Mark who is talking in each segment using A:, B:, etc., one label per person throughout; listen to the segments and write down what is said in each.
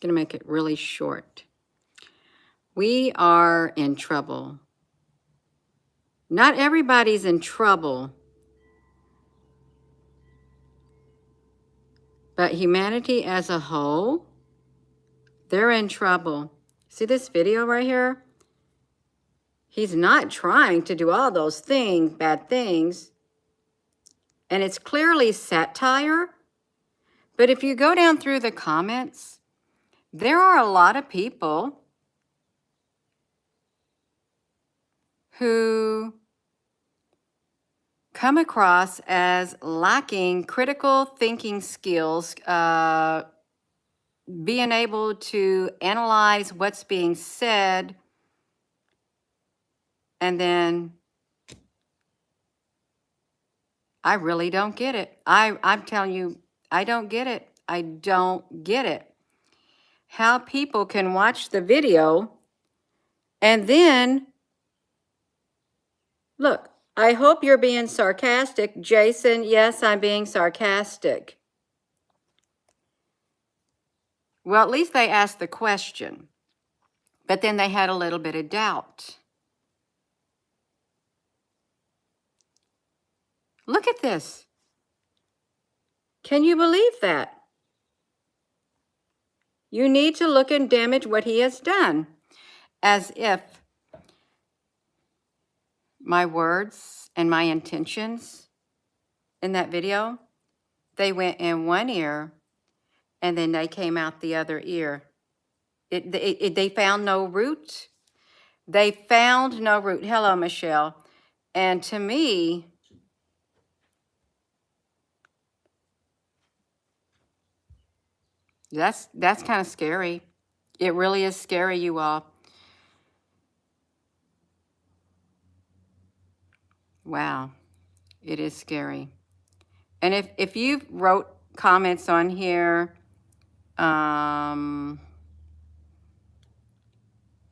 A: going to make it really short. We are in trouble. Not everybody's in trouble, but humanity as a whole, they're in trouble. See this video right here? He's not trying to do all those things, bad things. And it's clearly satire. But if you go down through the comments, there are a lot of people who come across as lacking critical thinking skills, being able to analyze what's being said, and then I really don't get it. I'm telling you, I don't get it. I don't get it. How people can watch the video and then, look, I hope you're being sarcastic. Jason, yes, I'm being sarcastic. Well, at least they asked the question, but then they had a little bit of doubt. Look at this. Can you believe that? You need to look and damage what he has done, as if my words and my intentions in that video, they went in one ear and then they came out the other ear. They found no root. They found no root. Hello, Michelle. And to me, that's kind of scary. It really is scary, you all. Wow, it is scary. And if you wrote comments on here,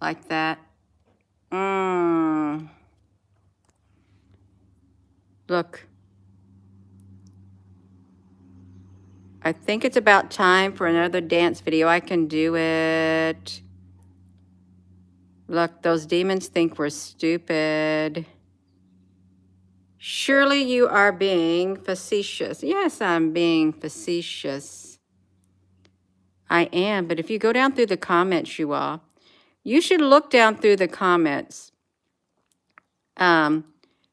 A: like that, look, I think it's about time for another dance video. I can do it. Look, those demons think we're stupid. Surely you are being facetious. Yes, I'm being facetious. I am, but if you go down through the comments, you all, you should look down through the comments.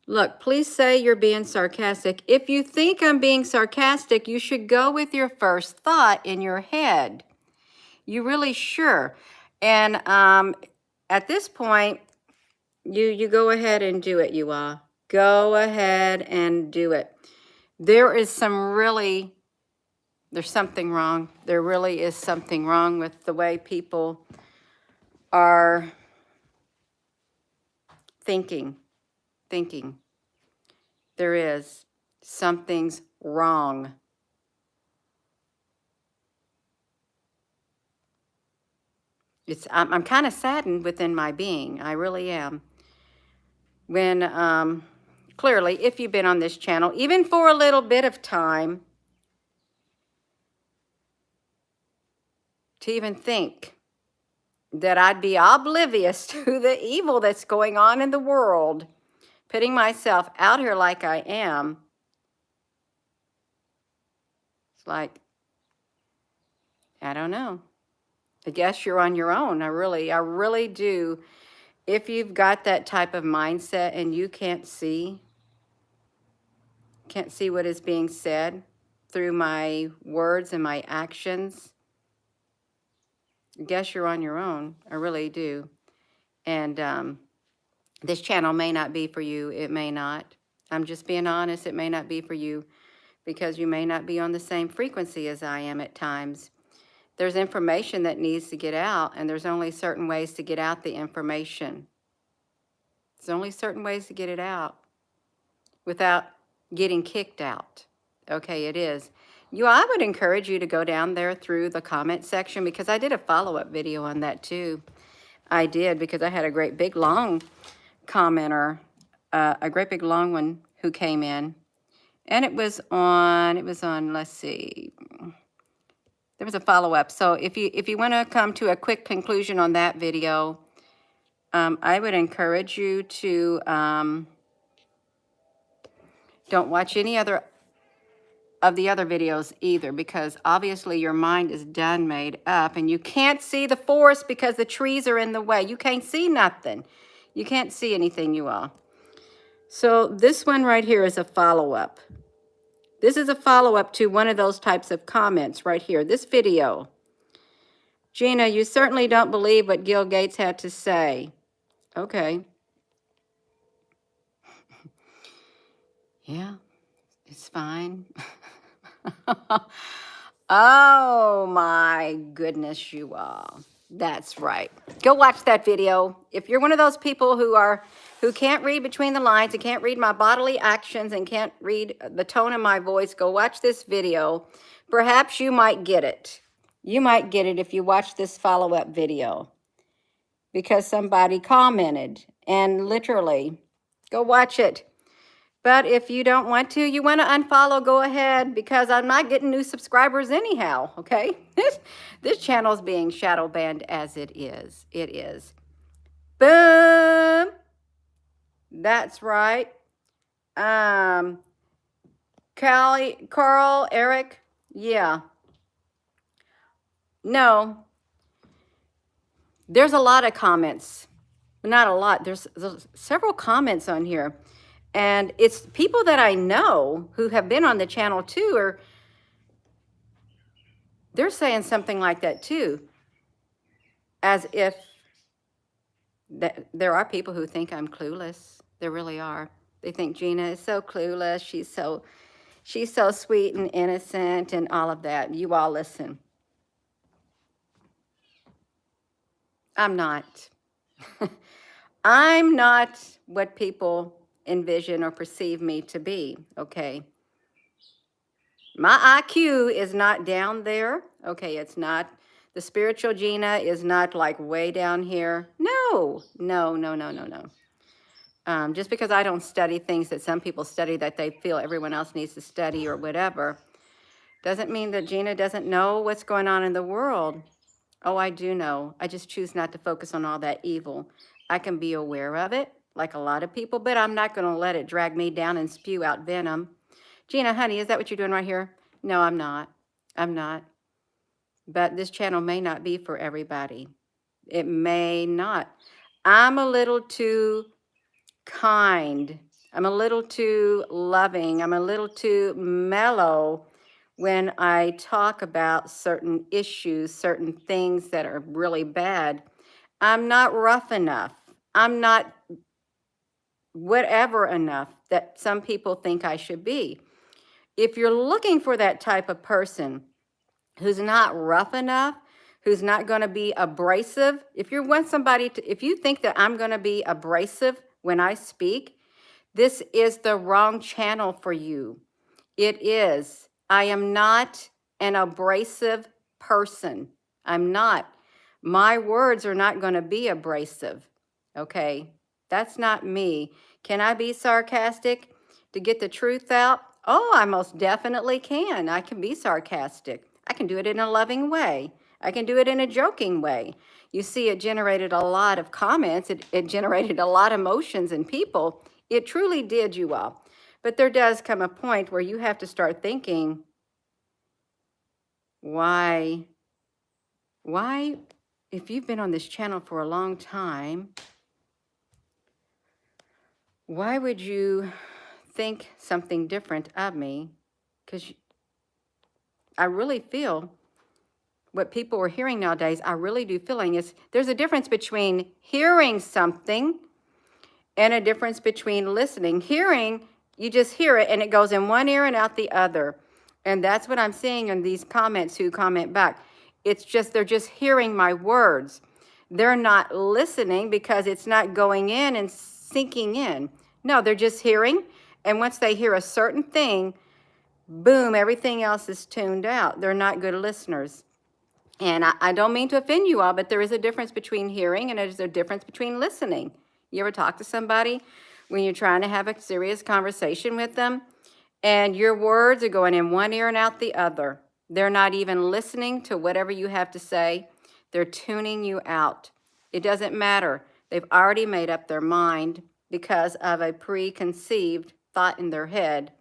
A: Look, please say you're being sarcastic. If you think I'm being sarcastic, you should go with your first thought in your head. You really sure. And at this point, you go ahead and do it, you all. Go ahead and do it. There's something wrong. There really is something wrong with the way people are thinking. There is. Something's wrong. I'm kind of saddened within my being. I really am. When, clearly, if you've been on this channel, even for a little bit of time, to even think that I'd be oblivious to the evil that's going on in the world, putting myself out here like I am, it's like, I don't know. I guess you're on your own. I really do. If you've got that type of mindset and you can't see what is being said through my words and my actions, I guess you're on your own. I really do. And this channel may not be for you. It may not. I'm just being honest. It may not be for you because you may not be on the same frequency as I am at times. There's information that needs to get out, and there's only certain ways to get out the information. There's only certain ways to get it out without getting kicked out. Okay, it is. I would encourage you to go down there through the comment section because I did a follow-up video on that too. I did because I had a great big long commenter, a great big long one who came in. And it was on, let's see, There was a follow-up. So if you want to come to a quick conclusion on that video, I would encourage you to don't watch any other of the other videos either, because obviously your mind is done made up and you can't see the forest because the trees are in the way. You can't see nothing. You can't see anything, you all. So this one right here is a follow-up. This is a follow-up to one of those types of comments right here. This video. Gina, you certainly don't believe what Gil Gates had to say. Okay. Yeah, it's fine. Oh my goodness, you all. That's right. Go watch that video. If you're one of those people who can't read between the lines and can't read my bodily actions and can't read the tone of my voice, go watch this video. Perhaps you might get it. You might get it if you watch this follow-up video, because somebody commented, and literally, go watch it. But if you don't want to, you want to unfollow, go ahead, because I'm not getting new subscribers anyhow, okay? This channel is being shadow banned as it is. It is. Boom. That's right. Carl, Eric, yeah. No. There's a lot of comments. Not a lot. There's several comments on here. And it's people that I know who have been on the channel too, or they're saying something like that too. As if there are people who think I'm clueless. There really are. They think Gina is so clueless. She's so sweet and innocent and all of that. You all listen. I'm not. I'm not what people envision or perceive me to be, okay? My IQ is not down there, okay? It's not, the spiritual Gina is not like way down here. No. Just because I don't study things that some people study that they feel everyone else needs to study or whatever, doesn't mean that Gina doesn't know what's going on in the world. Oh, I do know. I just choose not to focus on all that evil. I can be aware of it, like a lot of people, but I'm not going to let it drag me down and spew out venom. Gina, honey, is that what you're doing right here? No, I'm not. I'm not. But this channel may not be for everybody. It may not. I'm a little too kind. I'm a little too loving. I'm a little too mellow when I talk about certain issues, certain things that are really bad. I'm not rough enough. I'm not whatever enough that some people think I should be. If you're looking for that type of person who's not rough enough, who's not going to be abrasive, if you want somebody to, if you think that I'm going to be abrasive when I speak, this is the wrong channel for you. It is. I am not an abrasive person. I'm not. My words are not going to be abrasive. Okay? That's not me. Can I be sarcastic to get the truth out? Oh, I most definitely can. I can be sarcastic. I can do it in a loving way. I can do it in a joking way. You see, it generated a lot of comments. It generated a lot of emotions in people. It truly did, you all. But there does come a point where you have to start thinking, why, if you've been on this channel for a long time, why would you think something different of me? Because I really feel what people are hearing nowadays, I really do feeling is there's a difference between hearing something and a difference between listening. Hearing, you just hear it and it goes in one ear and out the other. And that's what I'm seeing in these comments who comment back. It's just, they're just hearing my words. They're not listening because it's not going in and sinking in. No, they're just hearing. And once they hear a certain thing, boom, everything else is tuned out. They're not good listeners. And I don't mean to offend you all, but there is a difference between hearing and there's a difference between listening. You ever talk to somebody when you're trying to have a serious conversation with them and your words are going in one ear and out the other? They're not even listening to whatever you have to say. They're tuning you out. It doesn't matter. They've already made up their mind because of a preconceived thought in their head.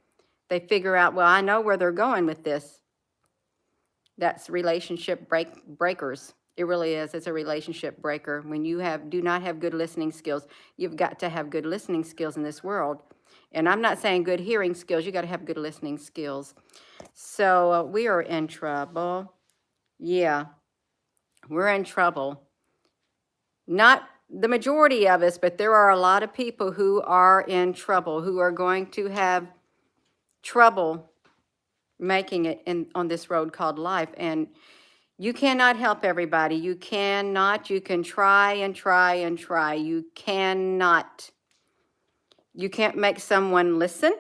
A: They figure out, well, I know where they're going with this. That's relationship breakers. It really is. It's a relationship breaker. When you do not have good listening skills, you've got to have good listening skills in this world. And I'm not saying good hearing skills. You got to have good listening skills. So we are in trouble. Yeah, we're in trouble. Not the majority of us, but there are a lot of people who are in trouble, who are going to have trouble making it on this road called life. And you cannot help everybody. You cannot. You can try and try and try. You cannot. You can't make someone listen.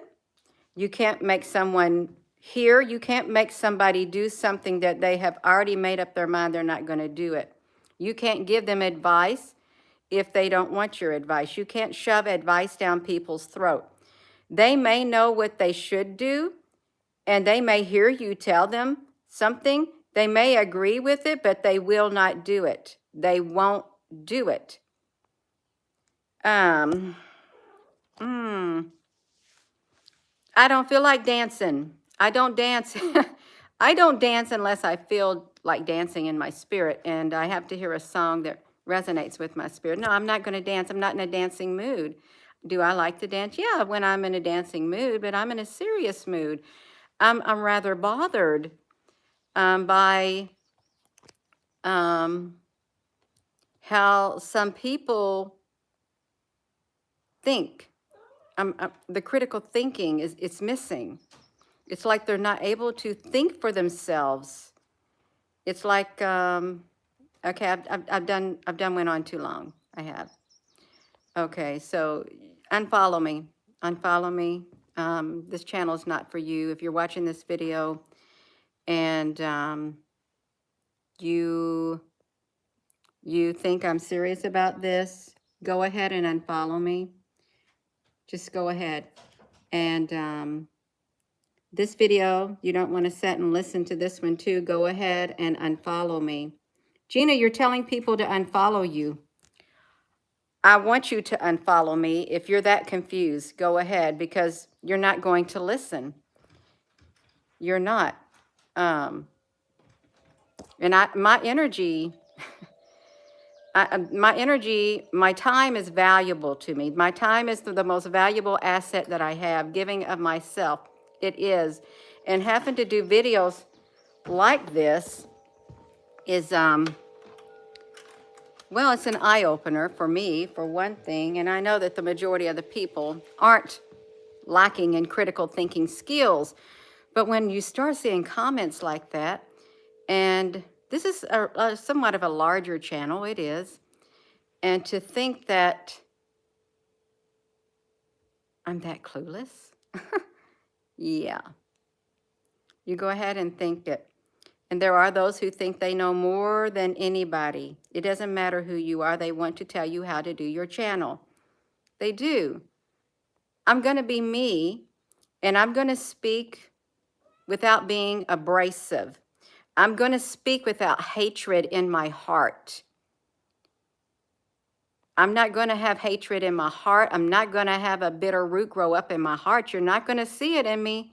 A: You can't make someone hear. You can't make somebody do something that they have already made up their mind they're not going to do it. You can't give them advice if they don't want your advice. You can't shove advice down people's throat. They may know what they should do, and they may hear you tell them something. They may agree with it, but they will not do it. They won't do it. I don't feel like dancing. I don't dance. I don't dance unless I feel like dancing in my spirit, and I have to hear a song that resonates with my spirit. No, I'm not going to dance. I'm not in a dancing mood. Do I like to dance? Yeah, when I'm in a dancing mood, but I'm in a serious mood. I'm rather bothered by how some people think. The critical thinking it's missing. It's like they're not able to think for themselves. It's like okay, I've done went on too long. I have. Okay, so unfollow me. Unfollow me. This channel is not for you. If you're watching this video and you think I'm serious about this, go ahead and unfollow me. Just go ahead. And this video, you don't want to sit and listen to this one too. Go ahead and unfollow me. Gina, you're telling people to unfollow you. I want you to unfollow me. If you're that confused, go ahead, because you're not going to listen. You're not. And my energy, my time is valuable to me. My time is the most valuable asset that I have, giving of myself. It is. And having to do videos like this is, well, it's an eye-opener for me, for one thing. And I know that the majority of the people aren't lacking in critical thinking skills. But when you start seeing comments like that, and this is somewhat of a larger channel, it is, and to think that I'm that clueless, yeah. You go ahead and think it. And there are those who think they know more than anybody. It doesn't matter who you are. They want to tell you how to do your channel. They do. I'm going to be me, and I'm going to speak without being abrasive. I'm going to speak without hatred in my heart. I'm not going to have hatred in my heart. I'm not going to have a bitter root grow up in my heart. You're not going to see it in me.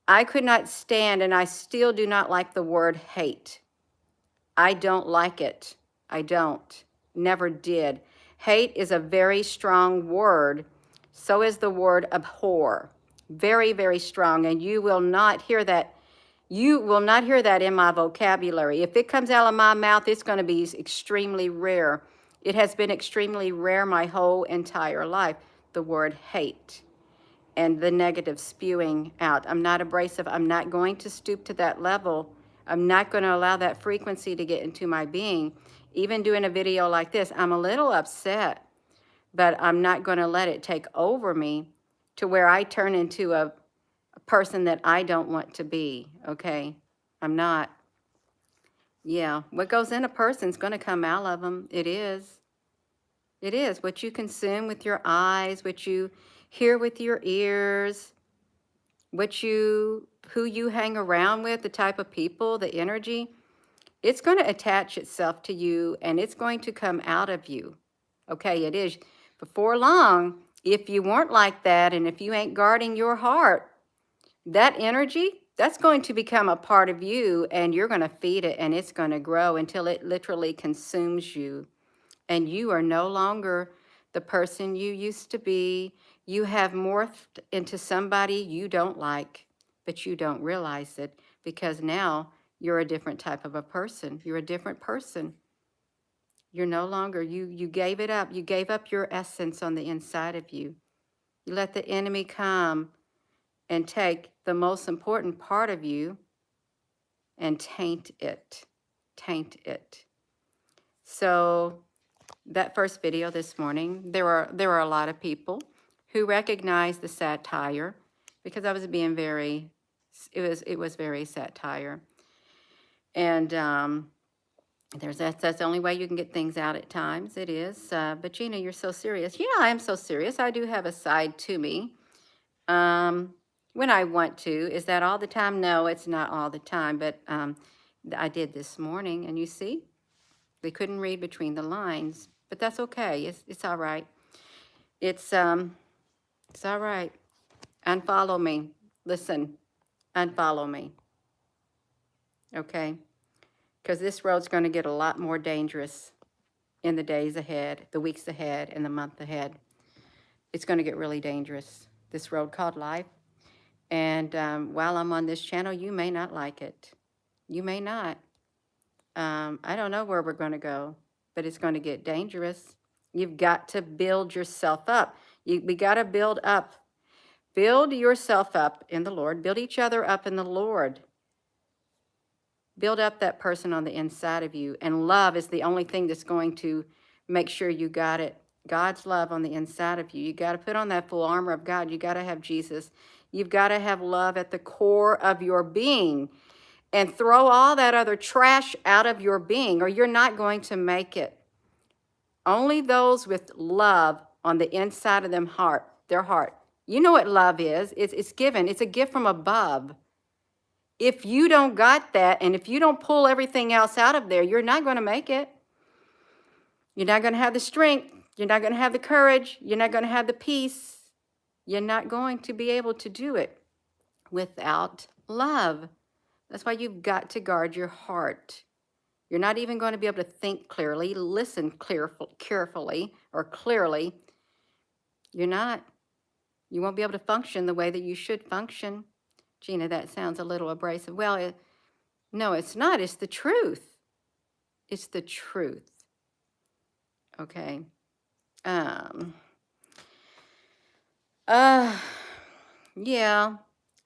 A: I could not stand, and I still do not like the word hate. I don't like it. I don't. Never did. Hate is a very strong word. So is the word abhor. Very, very strong. And you will not hear that. You will not hear that in my vocabulary. If it comes out of my mouth, it's going to be extremely rare. It has been extremely rare my whole entire life, the word hate and the negative spewing out. I'm not abrasive. I'm not going to stoop to that level. I'm not going to allow that frequency to get into my being. Even doing a video like this, I'm a little upset, but I'm not going to let it take over me to where I turn into a person that I don't want to be, okay? I'm not. Yeah, what goes in a person's going to come out of them. It is. It is. What you consume with your eyes, what you hear with your ears, what you who you hang around with, the type of people, the energy, it's going to attach itself to you and it's going to come out of you. Okay, it is. Before long, if you weren't like that and if you ain't guarding your heart, that energy, that's going to become a part of you and you're going to feed it and it's going to grow until it literally consumes you. And you are no longer the person you used to be. You have morphed into somebody you don't like, but you don't realize it because now you're a different type of a person. You're a different person. You're no longer, you gave it up. You gave up your essence on the inside of you. You let the enemy come and take the most important part of you and taint it. Taint it. So that first video this morning, there were a lot of people who recognized the satire because I was being very, it was very satire. And that's the only way you can get things out at times. It is. But Gina, you're so serious. You know, I am so serious. I do have a side to me. When I want to. Is that all the time? No, it's not all the time. But I did this morning, and you see, they couldn't read between the lines. But that's okay. It's all right. It's all right. Unfollow me. Listen, unfollow me. Okay? Because this road's going to get a lot more dangerous in the days ahead, the weeks ahead, and the month ahead. It's going to get really dangerous, this road called life. And while I'm on this channel, you may not like it. You may not. I don't know where we're going to go, but it's going to get dangerous. You've got to build yourself up. We got to build up. Build yourself up in the Lord. Build each other up in the Lord. Build up that person on the inside of you. And love is the only thing that's going to make sure you got it. God's love on the inside of you. You got to put on that full armor of God. You got to have Jesus. You've got to have love at the core of your being. And throw all that other trash out of your being, or you're not going to make it. Only those with love on the inside of their heart. You know what love is. It's given. It's a gift from above. If you don't got that, and if you don't pull everything else out of there, you're not going to make it. You're not going to have the strength. You're not going to have the courage. You're not going to have the peace. You're not going to be able to do it without love. That's why you've got to guard your heart. You're not even going to be able to think clearly, listen carefully or clearly. You're not. You won't be able to function the way that you should function. Gina, that sounds a little abrasive. Well, no, it's not. It's the truth. It's the truth. Okay. Yeah.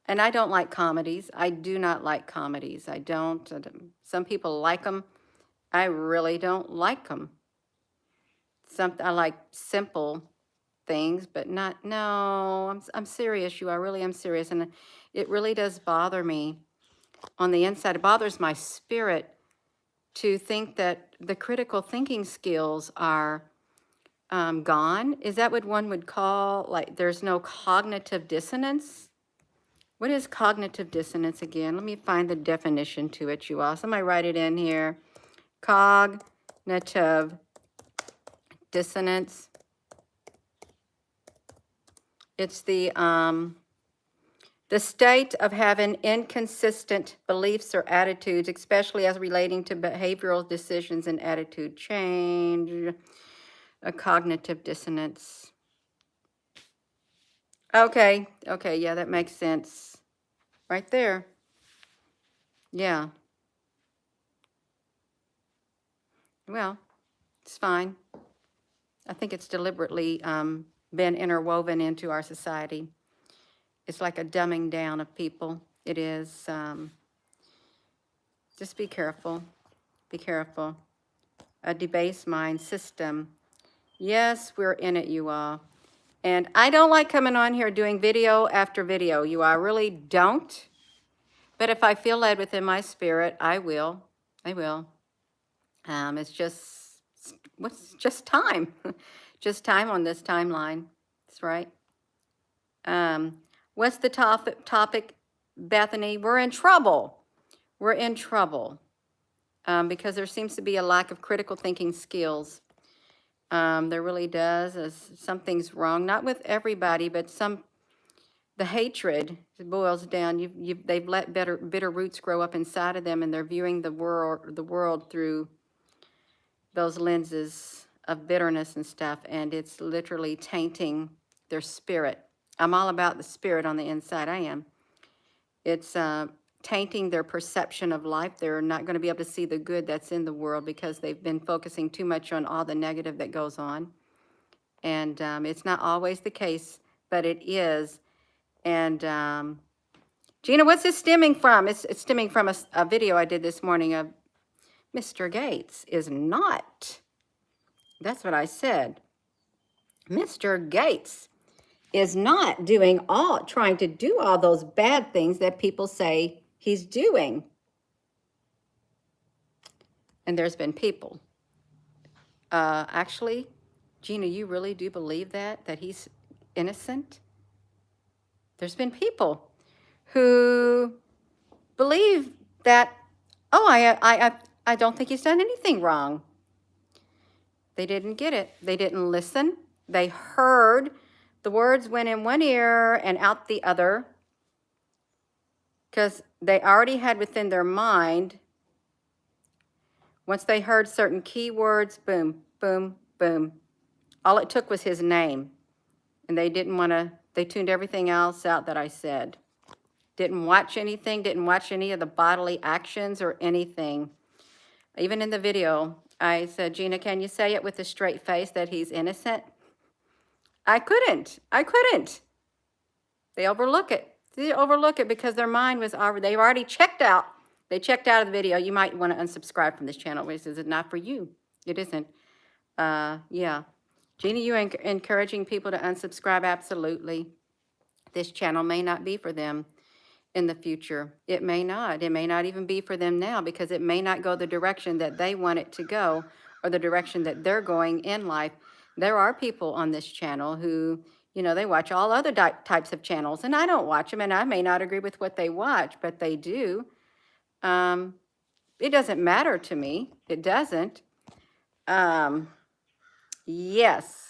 A: And I don't like comedies. I do not like comedies. I don't. Some people like them. I really don't like them. I like simple things, but not, no, I'm serious. I really am serious. And it really does bother me on the inside. It bothers my spirit to think that the critical thinking skills are gone. Is that what one would call, like, there's no cognitive dissonance? What is cognitive dissonance again? Let me find the definition to it, you all. Somebody write it in here. Cognitive dissonance. It's the state of having inconsistent beliefs or attitudes, especially as relating to behavioral decisions and attitude change. A cognitive dissonance. Okay, yeah, that makes sense. Right there. Yeah. Well, it's fine. I think it's deliberately been interwoven into our society. It's like a dumbing down of people. It is. Just be careful. Be careful. A debased mind system. Yes, we're in it, you all. And I don't like coming on here doing video after video. You all, I really don't. But if I feel led within my spirit, I will. I will. It's just time. Just time on this timeline. That's right. What's the topic? Bethany, we're in trouble. We're in trouble because there seems to be a lack of critical thinking skills. There really does. Something's wrong, not with everybody, but the hatred boils down. They've let bitter roots grow up inside of them, and they're viewing the world through those lenses of bitterness and stuff, and it's literally tainting their spirit. I'm all about the spirit on the inside. I am. It's tainting their perception of life. They're not going to be able to see the good that's in the world because they've been focusing too much on all the negative that goes on. And it's not always the case, but it is. And Gina, what's this stemming from? It's stemming from a video I did this morning of Mr. Gates is not. That's what I said. Mr. Gates is not trying to do all those bad things that people say he's doing. And there's been people. Actually, Gina, you really do believe that he's innocent? There's been people who believe that, oh, I don't think he's done anything wrong. They didn't get it. They didn't listen. They heard the words went in one ear and out the other because they already had within their mind, once they heard certain keywords, boom, boom, boom. All it took was his name. And they didn't want to, they tuned everything else out that I said. Didn't watch anything, didn't watch any of the bodily actions or anything. Even in the video, I said, Gina, can you say it with a straight face that he's innocent? I couldn't. They overlook it. They overlook it because their mind was already, they've already checked out. They checked out of the video. You might want to unsubscribe from this channel. This is not for you. It isn't. Yeah. Gina, you encouraging people to unsubscribe? Absolutely. This channel may not be for them in the future. It may not. It may not even be for them now because it may not go the direction that they want it to go or the direction that they're going in life. There are people on this channel who, you know, they watch all other types of channels, and I don't watch them, and I may not agree with what they watch, but they do. It doesn't matter to me. It doesn't. Yes.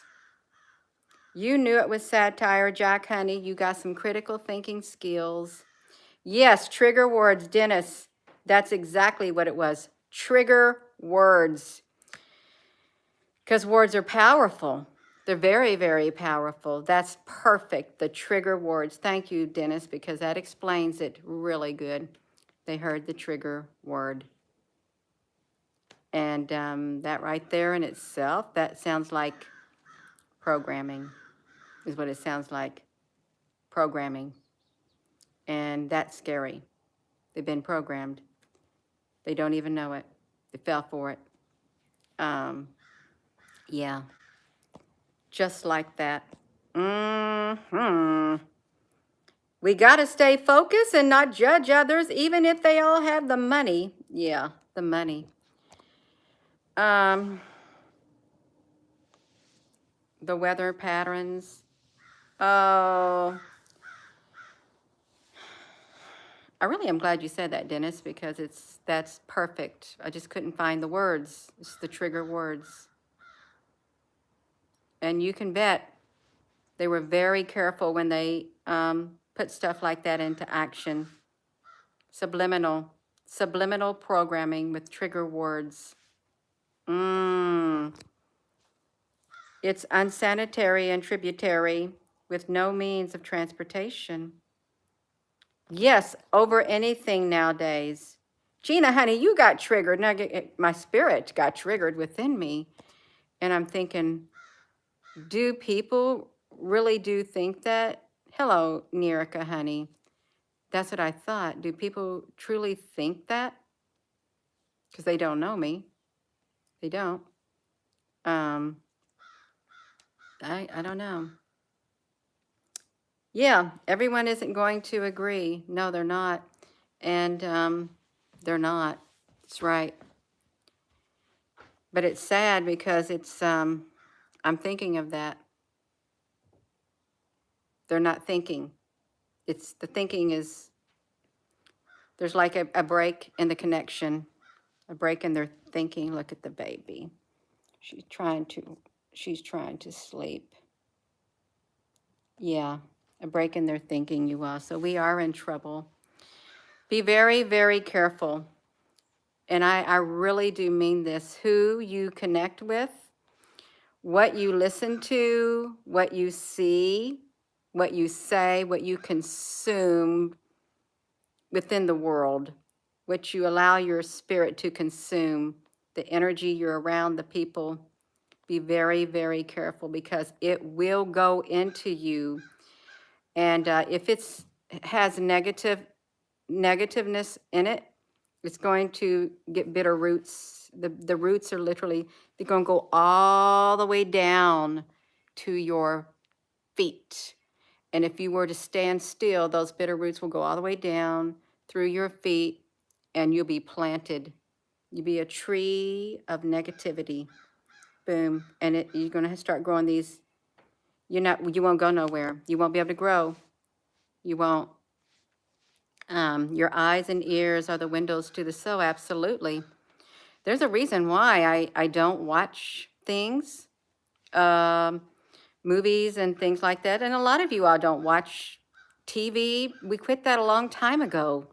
A: You knew it was satire, Jack Honey. You got some critical thinking skills. Yes, trigger words, Dennis. That's exactly what it was. Trigger words. Because words are powerful. They're very, very powerful. That's perfect, the trigger words. Thank you, Dennis, because that explains it really good. They heard the trigger word. And that right there in itself, that sounds like programming, is what it sounds like. Programming. And that's scary. They've been programmed. They don't even know it. They fell for it. Yeah. Just like that. We got to stay focused and not judge others, even if they all have the money. Yeah, the money. The weather patterns. Oh, I really am glad you said that, Dennis, because that's perfect. I just couldn't find the words. It's the trigger words. And you can bet they were very careful when they put stuff like that into action. Subliminal programming with trigger words. It's unsanitary and tributary with no means of transportation. Yes, over anything nowadays. Gina, honey, you got triggered. Now, my spirit got triggered within me. And I'm thinking, do people really do think that? Hello, Nerica, honey. That's what I thought. Do people truly think that? Because they don't know me. They don't. I don't know. Yeah, everyone isn't going to agree. No, they're not. And they're not. That's right. But it's sad because it's, I'm thinking of that. They're not thinking. The thinking is There's like a break in the connection, a break in their thinking. Look at the baby. She's trying to sleep. Yeah, a break in their thinking, you all. So we are in trouble. Be very, very careful. And I really do mean this. Who you connect with, what you listen to, what you see, what you say, what you consume within the world, what you allow your spirit to consume, the energy you're around, the people. Be very, very careful because it will go into you. And if it has negativeness in it, it's going to get bitter roots. The roots are literally, they're going to go all the way down to your feet. And if you were to stand still, those bitter roots will go all the way down through your feet and you'll be planted. You'll be a tree of negativity. Boom. And you're going to start growing these. You won't go nowhere. You won't be able to grow. You won't. Your eyes and ears are the windows to the soul. Absolutely. There's a reason why I don't watch things, movies and things like that. And a lot of you all don't watch TV. We quit that a long time ago.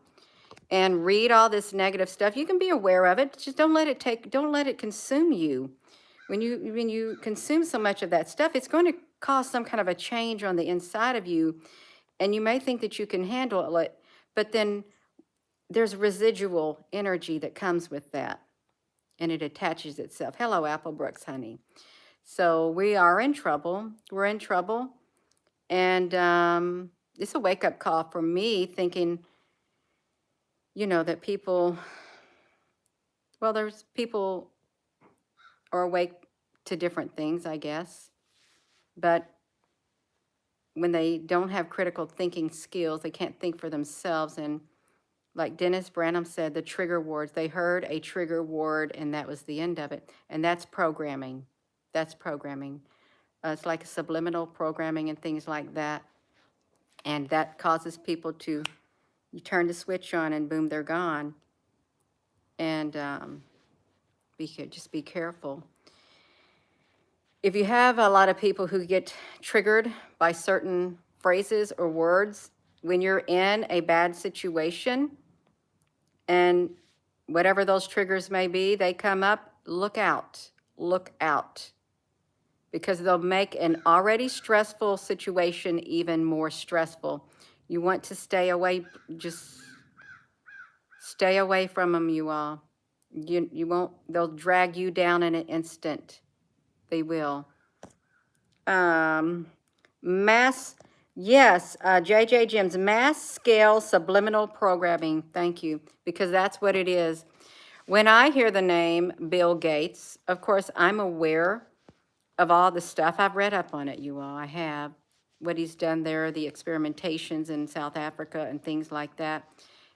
A: And read all this negative stuff. You can be aware of it. Just don't let it consume you. When you consume so much of that stuff, it's going to cause some kind of a change on the inside of you. And you may think that you can handle it, but then there's residual energy that comes with that. And it attaches itself. Hello, Applebrooks, honey. So we are in trouble. We're in trouble. And it's a wake-up call for me thinking, that people, well, there's people are awake to different things, I guess. But when they don't have critical thinking skills, they can't think for themselves. And like Dennis Branham said, the trigger words, they heard a trigger word and that was the end of it. And that's programming. That's programming. It's like a subliminal programming and things like that. And that causes people to, you turn the switch on and boom, they're gone. And just be careful. If you have a lot of people who get triggered by certain phrases or words, when you're in a bad situation, and whatever those triggers may be, they come up, look out, because they'll make an already stressful situation even more stressful. You want to stay away, just stay away from them, you all. You won't, they'll drag you down in an instant. They will. Yes, JJ Jim's mass scale subliminal programming. Thank you, because that's what it is. When I hear the name Bill Gates, of course, I'm aware of all the stuff. I've read up on it, you all. I have. What he's done there, the experimentations in South Africa and things like that,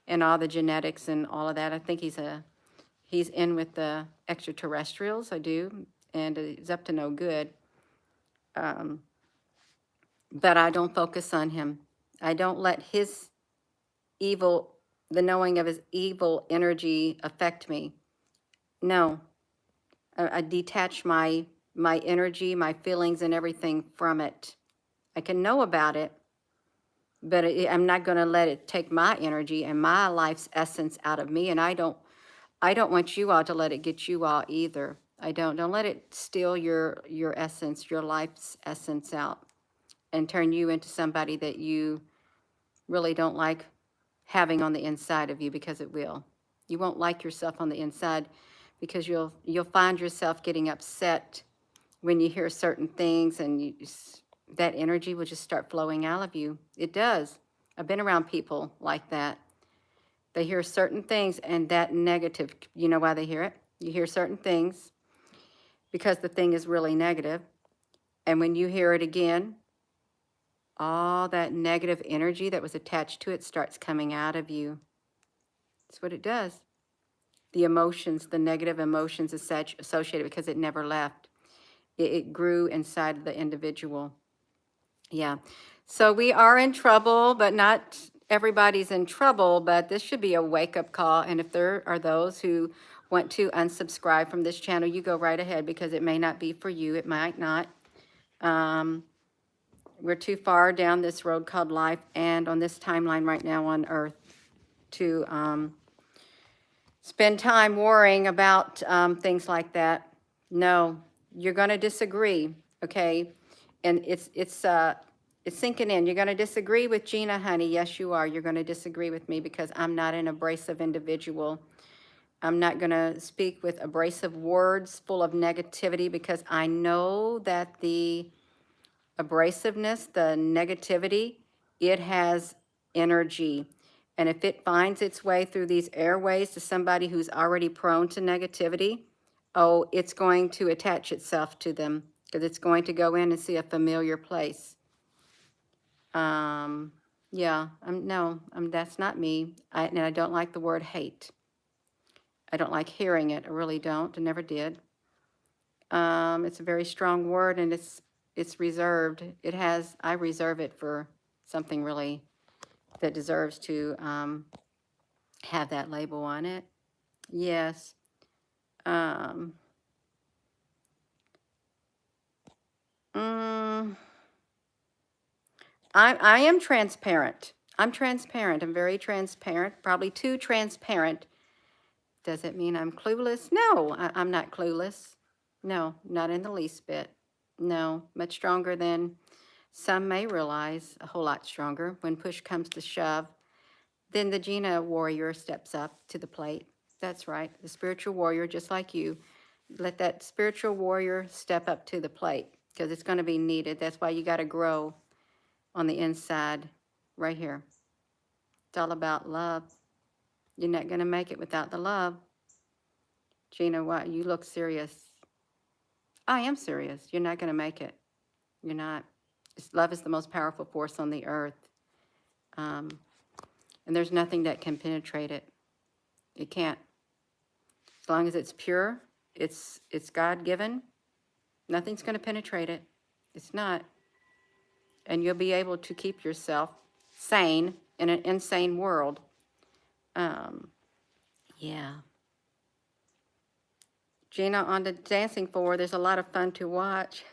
A: and all the genetics and all of that. I think he's in with the extraterrestrials, I do, and he's up to no good. But I don't focus on him. I don't let his evil, the knowing of his evil energy affect me. No, I detach my energy, my feelings and everything from it. I can know about it, but I'm not going to let it take my energy and my life's essence out of me. And I don't want you all to let it get you all either. Don't let it steal your essence, your life's essence out and turn you into somebody that you really don't like having on the inside of you, because it will. You won't like yourself on the inside because you'll find yourself getting upset when you hear certain things, and that energy will just start flowing out of you. It does. I've been around people like that. They hear certain things and that negative, you know why they hear it? You hear certain things because the thing is really negative. And when you hear it again, all that negative energy that was attached to it starts coming out of you. That's what it does. The emotions, the negative emotions associated, because it never left. It grew inside the individual. Yeah. So we are in trouble, but not everybody's in trouble, but this should be a wake-up call. And if there are those who want to unsubscribe from this channel, you go right ahead, because it may not be for you. It might not. We're too far down this road called life and on this timeline right now on earth to spend time worrying about things like that. No, you're going to disagree, okay? And it's sinking in. You're going to disagree with Gina, honey. Yes, you are. You're going to disagree with me because I'm not an abrasive individual. I'm not going to speak with abrasive words full of negativity, because I know that the abrasiveness, the negativity, it has energy. And if it finds its way through these airways to somebody who's already prone to negativity, oh, it's going to attach itself to them, because it's going to go in and see a familiar place. Yeah, no, that's not me. And I don't like the word hate. I don't like hearing it. I really don't. I never did. It's a very strong word, and it's reserved. I reserve it for something really that deserves to have that label on it. Yes. I am transparent. I'm transparent. I'm very transparent, probably too transparent. Does it mean I'm clueless? No, I'm not clueless. No, not in the least bit. No, much stronger than some may realize, a whole lot stronger. When push comes to shove, then the Gina warrior steps up to the plate. That's right, the spiritual warrior, just like you. Let that spiritual warrior step up to the plate, because it's going to be needed. That's why you got to grow on the inside, right here. It's all about love. You're not going to make it without the love. Gina, what? You look serious. I am serious. You're not going to make it. You're not. Love is the most powerful force on the earth. And there's nothing that can penetrate it. It can't. As long as it's pure, it's God-given, nothing's going to penetrate it. It's not. And you'll be able to keep yourself sane in an insane world. Yeah. Gina, on the dancing floor, there's a lot of fun to watch.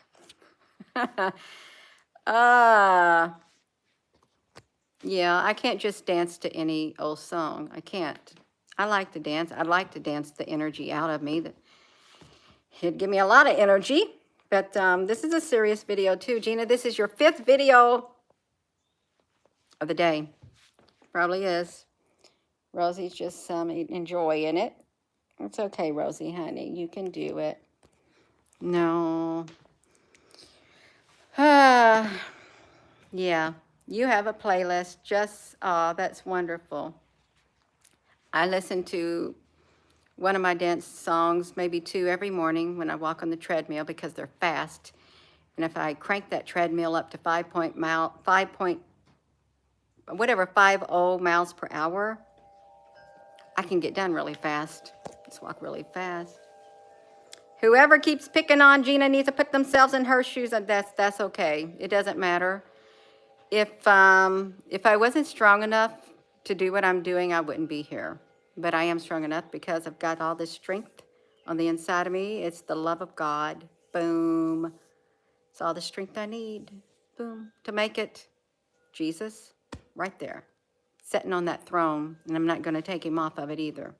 A: Yeah, I can't just dance to any old song. I can't. I like to dance. I like to dance the energy out of me. It'd give me a lot of energy. But this is a serious video too. Gina, this is your 5th video of the day. Probably is. Rosie's just enjoying it. It's okay, Rosie, honey. You can do it. No. Yeah. You have a playlist. That's wonderful. I listen to one of my dance songs, maybe 2 every morning when I walk on the treadmill, because they're fast. And if I crank that treadmill up to 50 miles per hour, I can get done really fast. Just walk really fast. Whoever keeps picking on Gina needs to put themselves in her shoes, and that's okay. It doesn't matter. If I wasn't strong enough to do what I'm doing, I wouldn't be here. But I am strong enough because I've got all this strength on the inside of me. It's the love of God. Boom. It's all the strength I need. Boom. To make it. Jesus, right there, sitting on that throne, and I'm not going to take him off of it either.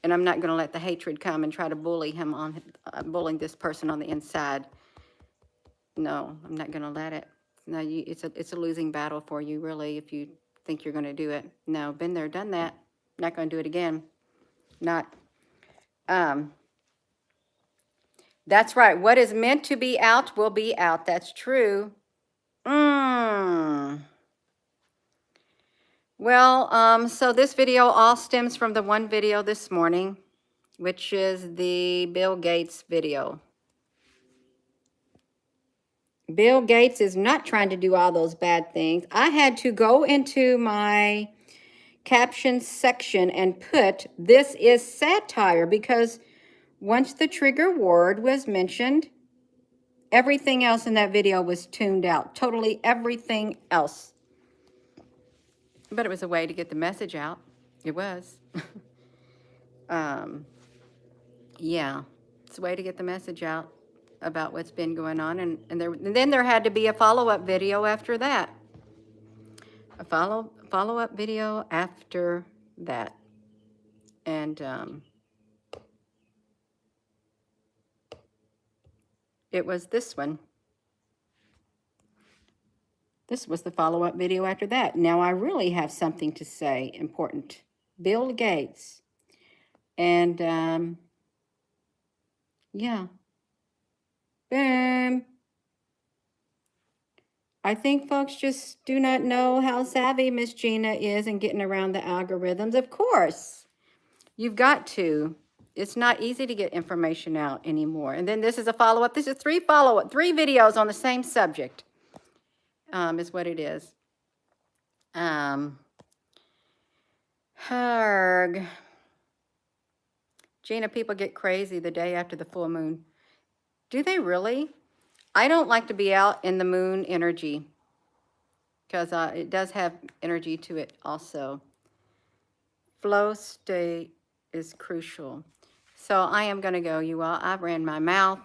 A: And I'm not going to let the hatred come and try to bully him on bullying this person on the inside. No, I'm not going to let it. No, it's a losing battle for you, really, if you think you're going to do it. No, been there, done that. Not going to do it again. Not. That's right. What is meant to be out will be out. That's true. Well, so this video all stems from the one video this morning, which is the Bill Gates video. Bill Gates is not trying to do all those bad things. I had to go into my caption section and put, "This is satire," because once the trigger word was mentioned, everything else in that video was tuned out. Totally everything else. But it was a way to get the message out. It was. Yeah, it's a way to get the message out about what's been going on. And then there had to be a follow-up video after that. A follow-up video after that. And it was this one. This was the follow-up video after that. Now I really have something to say, important. Bill Gates. And yeah. Boom. I think folks just do not know how savvy Miss Gina is in getting around the algorithms. Of course, you've got to. It's not easy to get information out anymore. And then this is a follow-up. This is three videos on the same subject, is what it is. Harg. Gina, people get crazy the day after the full moon. Do they really? I don't like to be out in the moon energy because it does have energy to it also. Flow state is crucial. So I am going to go, you all. I ran my mouth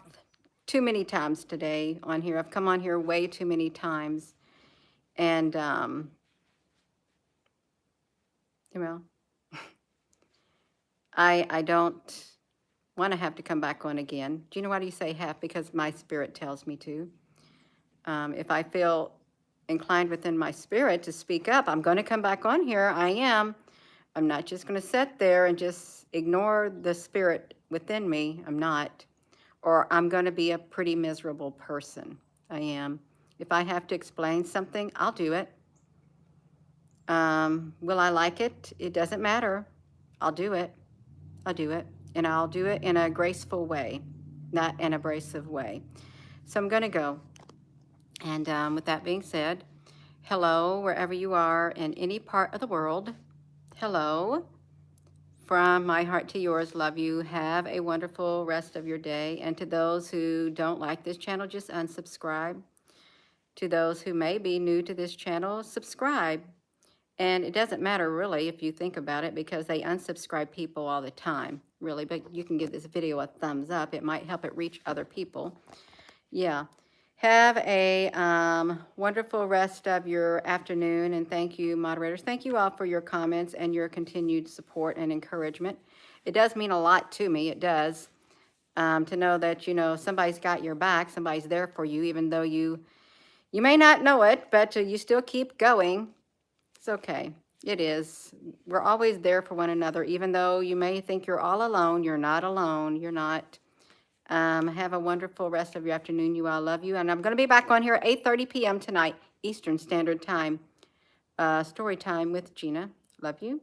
A: too many times today on here. I've come on here way too many times. And, you know, I don't want to have to come back on again. Do you know why do you say have? Because my spirit tells me to. If I feel inclined within my spirit to speak up, I'm going to come back on here. I am. I'm not just going to sit there and just ignore the spirit within me. I'm not. Or I'm going to be a pretty miserable person. I am. If I have to explain something, I'll do it. Will I like it? It doesn't matter. I'll do it. I'll do it. And I'll do it in a graceful way, not an abrasive way. So I'm going to go. And with that being said, hello, wherever you are in any part of the world. Hello. From my heart to yours, love you. Have a wonderful rest of your day. And to those who don't like this channel, just unsubscribe. To those who may be new to this channel, subscribe. And it doesn't matter really if you think about it because they unsubscribe people all the time, really. But you can give this video a thumbs up. It might help it reach other people. Yeah. Have a wonderful rest of your afternoon, and thank you, moderators. Thank you all for your comments and your continued support and encouragement. It does mean a lot to me. It does, to know that, you know, somebody's got your back, somebody's there for you, even though you may not know it, but you still keep going. It's okay. It is. We're always there for one another, even though you may think you're all alone. You're not alone. You're not. Have a wonderful rest of your afternoon. You all, love you. And I'm going to be back on here at 8:30 p.m. tonight, Eastern Standard Time. Story time with Gina. Love you.